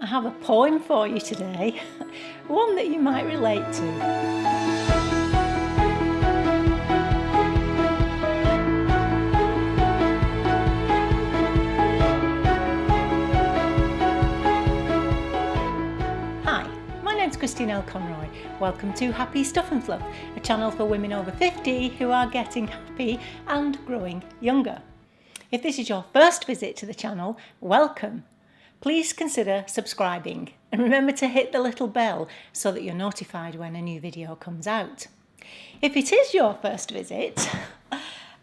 I have a poem for you today, one that you might relate to. Hi, my name's L Conroy. Welcome to Happy Stuff and Fluff, a channel for women over 50 who are getting happy and growing younger. If this is your first visit to the channel, welcome. Please consider subscribing and remember to hit the little bell so that you're notified when a new video comes out. If it is your first visit,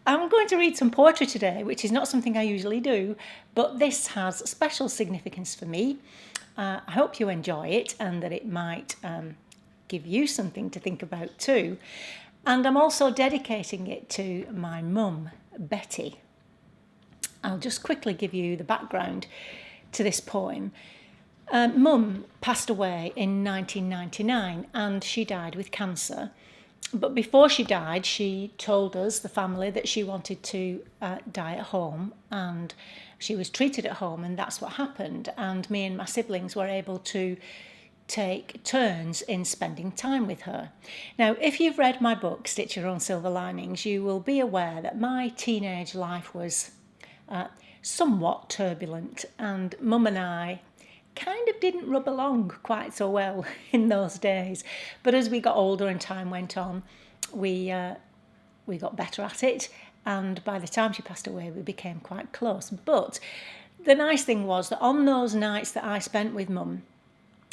I'm going to read some poetry today, which is not something I usually do, but this has special significance for me. I hope you enjoy it and that it might give you something to think about too. And I'm also dedicating it to my mum, Betty. I'll just quickly give you the background to this poem. Mum passed away in 1999 and she died with cancer. But before she died, she told us, the family, that she wanted to die at home, and she was treated at home, and that's what happened. And me and my siblings were able to take turns in spending time with her. Now, if you've read my book, Stitch Your Own Silver Linings, you will be aware that my teenage life was somewhat turbulent, and Mum and I kind of didn't rub along quite so well in those days. But as we got older and time went on, we got better at it, and by the time she passed away, we became quite close. But the nice thing was that on those nights that I spent with Mum,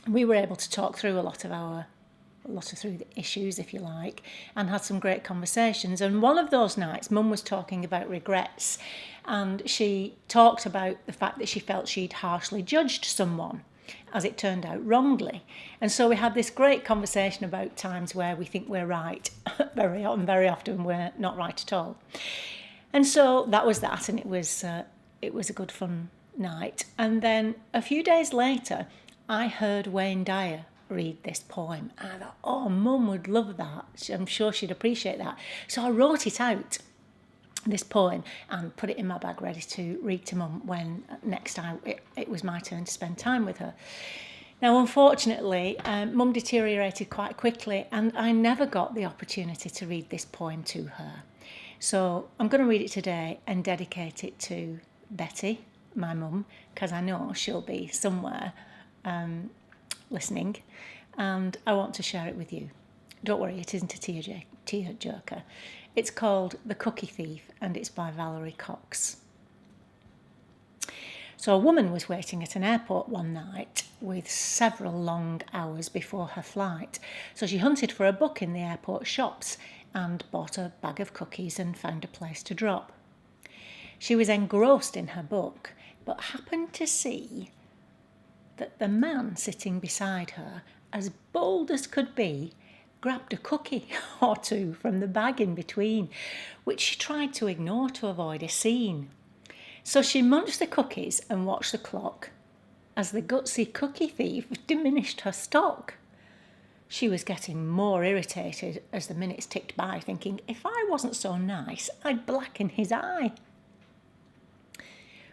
we were able to talk through a lot through the issues, if you like, and had some great conversations. And one of those nights, Mum was talking about regrets, and she talked about the fact that she felt she'd harshly judged someone, as it turned out wrongly. And so we had this great conversation about times where we think we're right, very often we're not right at all. And so that was that, and it was a good fun night. And then a few days later, I heard Wayne Dyer read this poem, and I thought, oh, Mum would love that. I'm sure she'd appreciate that. So I wrote it out, this poem, and put it in my bag ready to read to Mum when next time it was my turn to spend time with her. Now, unfortunately, Mum deteriorated quite quickly, and I never got the opportunity to read this poem to her. So I'm going to read it today and dedicate it to Betty, my mum, because I know she'll be somewhere listening, and I want to share it with you. Don't worry, it isn't a tearjerker. It's called The Cookie Thief, and it's by Valerie Cox. So a woman was waiting at an airport one night with several long hours before her flight. So she hunted for a book in the airport shops and bought a bag of cookies and found a place to drop. She was engrossed in her book, but happened to see that the man sitting beside her, as bold as could be, grabbed a cookie or two from the bag in between, which she tried to ignore to avoid a scene. So she munched the cookies and watched the clock as the gutsy cookie thief diminished her stock. She was getting more irritated as the minutes ticked by, thinking, if I wasn't so nice, I'd blacken his eye.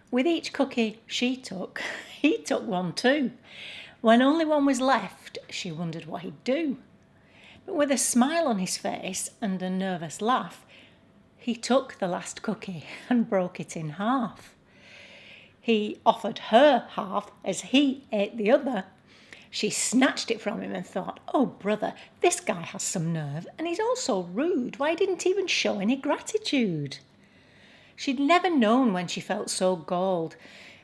With each cookie she took, he took one too. When only one was left, she wondered what he'd do. But with a smile on his face and a nervous laugh, he took the last cookie and broke it in half. He offered her half as he ate the other. She snatched it from him and thought, oh brother, this guy has some nerve, and he's also rude. Why didn't he even show any gratitude? She'd never known when she felt so galled,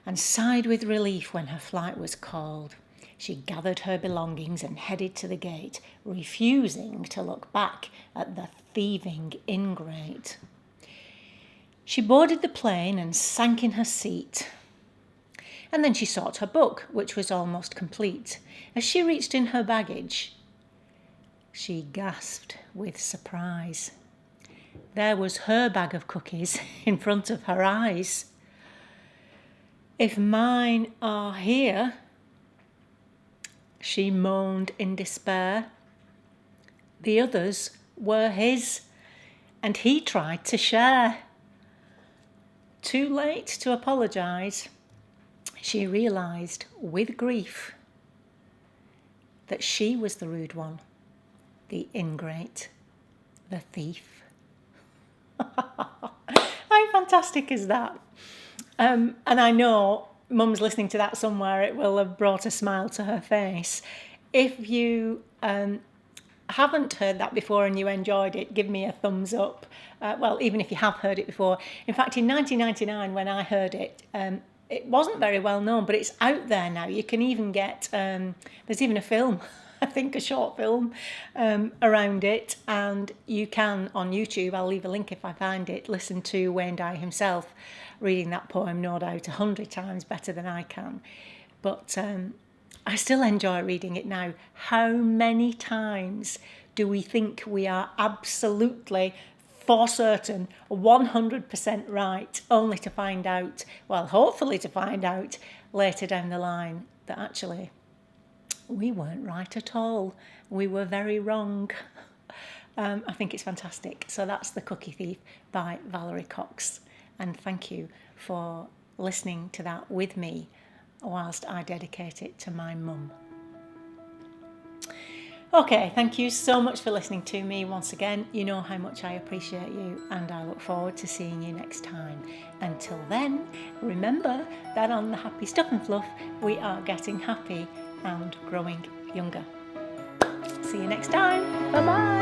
and sighed with relief when her flight was called. She gathered her belongings and headed to the gate, refusing to look back at the thieving ingrate. She boarded the plane and sank in her seat. And then she sought her book, which was almost complete. As she reached in her baggage, she gasped with surprise. There was her bag of cookies in front of her eyes. If mine are here, she moaned in despair. The others were his, and he tried to share. Too late to apologise, she realised with grief that she was the rude one, the ingrate, the thief. How fantastic is that? And I know Mum's listening to that somewhere. It will have brought a smile to her face. If you haven't heard that before and you enjoyed it, give me a thumbs up. Well, even if you have heard it before. In fact, in 1999, when I heard it, it wasn't very well known, but it's out there now. You can even get, there's even a film, I think a short film around it, and you can, on YouTube, I'll leave a link if I find it, listen to Wayne Dyer himself reading that poem, no doubt 100 times better than I can. But I still enjoy reading it now. How many times do we think we are absolutely, for certain, 100% right, only to find out, well, hopefully to find out later down the line that actually we weren't right at all. We were very wrong. I think it's fantastic. So that's The Cookie Thief by Valerie Cox. And thank you for listening to that with me whilst I dedicate it to my mum. Okay, thank you so much for listening to me once again. You know how much I appreciate you, and I look forward to seeing you next time. Until then, remember that on the Happy Stuff and Fluff, we are getting happy and growing younger. See you next time. Bye-bye.